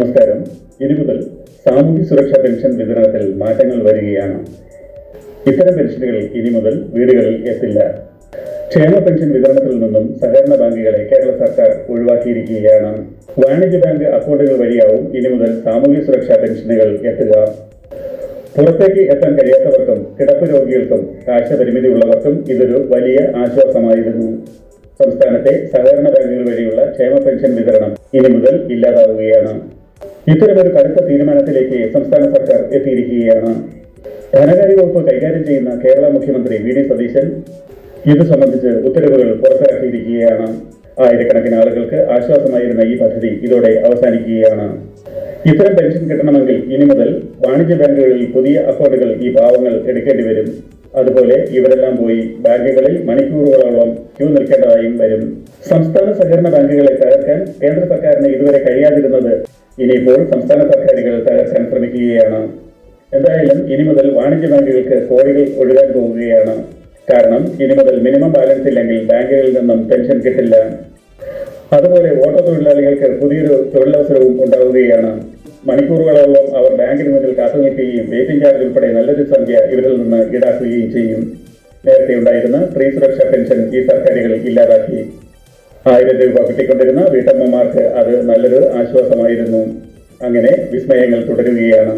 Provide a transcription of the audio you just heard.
നമസ്കാരം. ഇനി മുതൽ സാമൂഹ്യ സുരക്ഷാ പെൻഷൻ വിതരണത്തിൽ മാറ്റങ്ങൾ വരികയാണ്. ഇത്തരം പെൻഷനുകൾ ഇനി മുതൽ വീടുകളിൽ എത്തില്ല. ക്ഷേമ പെൻഷൻ വിതരണത്തിൽ നിന്നും സഹകരണ ബാങ്കുകളെ കേരള സർക്കാർ ഒഴിവാക്കിയിരിക്കുകയാണ്. വാണിജ്യ ബാങ്ക് അക്കൗണ്ടുകൾ വഴിയാവും ഇനി മുതൽ സാമൂഹ്യ സുരക്ഷാ പെൻഷനുകൾ എത്തുക. പുറത്തേക്ക് എത്താൻ കഴിയാത്തവർക്കും കിടപ്പ് രോഗികൾക്കും കാഴ്ചപരിമിതി ഉള്ളവർക്കും ഇതൊരു വലിയ ആശ്വാസമായിരുന്നു. സംസ്ഥാനത്തെ സഹകരണ ബാങ്കുകൾ വഴിയുള്ള ക്ഷേമ പെൻഷൻ വിതരണം ഇനി മുതൽ ഇല്ലാതാവുകയാണ്. ഇത്തരമൊരു കടുത്ത തീരുമാനത്തിലേക്ക് സംസ്ഥാന സർക്കാർ എത്തിയിരിക്കുകയാണ്. ധനകാര്യ വകുപ്പ് കൈകാര്യം ചെയ്യുന്ന കേരള മുഖ്യമന്ത്രി വി ഡി സതീശൻ ഇത് സംബന്ധിച്ച് ഉത്തരവുകൾ പുറത്തിറക്കിയിരിക്കുകയാണ്. ആയിരക്കണക്കിന് ആളുകൾക്ക് ആശ്വാസമായിരുന്ന ഈ പദ്ധതി ഇതോടെ അവസാനിക്കുകയാണ്. ഇത്തരം പെൻഷൻ കിട്ടണമെങ്കിൽ ഇനി മുതൽ വാണിജ്യ ബാങ്കുകളിൽ പുതിയ അക്കൗണ്ടുകൾ ഈ പാവങ്ങൾ എടുക്കേണ്ടി വരും. അതുപോലെ ഇവരെല്ലാം പോയി ബാങ്കുകളിൽ മണിക്കൂറുകളോളം ക്യൂ നിൽക്കേണ്ടതായും വരും. സംസ്ഥാന സഹകരണ ബാങ്കുകളെ തകർക്കാൻ കേന്ദ്ര സർക്കാരിന് ഇതുവരെ കഴിയാതിരുന്നത് ഇനിയിപ്പോൾ സംസ്ഥാന സർക്കാരുകൾ തകർക്കാൻ ശ്രമിക്കുകയാണ്. എന്തായാലും ഇനി മുതൽ വാണിജ്യ ബാങ്കുകൾക്ക് കോടികൾ ഒഴുകാൻ പോവുകയാണ്. കാരണം ഇനി മുതൽ മിനിമം ബാലൻസ് ഇല്ലെങ്കിൽ ബാങ്കുകളിൽ നിന്നും പെൻഷൻ കിട്ടില്ല. അതുപോലെ ഓട്ടോ തൊഴിലാളികൾക്ക് പുതിയൊരു തൊഴിലവസരവും ഉണ്ടാവുകയാണ്. മണിക്കൂറുകളോളം അവർ ബാങ്കിന് മുന്നിൽ കാത്തുനിൽക്കുകയും വെയിറ്റിംഗ് ചാർജ് ഉൾപ്പെടെ നല്ലൊരു സംഖ്യ ഇവരിൽ നിന്ന് ഈടാക്കുകയും ചെയ്യും. നേരത്തെ ഉണ്ടായിരുന്ന സ്ത്രീ സുരക്ഷാ പെൻഷൻ ഈ സർക്കാരുകൾ ഇല്ലാതാക്കി. 1000 രൂപ കിട്ടിക്കൊണ്ടിരുന്ന വീട്ടമ്മമാർക്ക് അത് നല്ലൊരു ആശ്വാസമായിരുന്നു. അങ്ങനെ വിസ്മയങ്ങൾ തുടരുകയാണ്.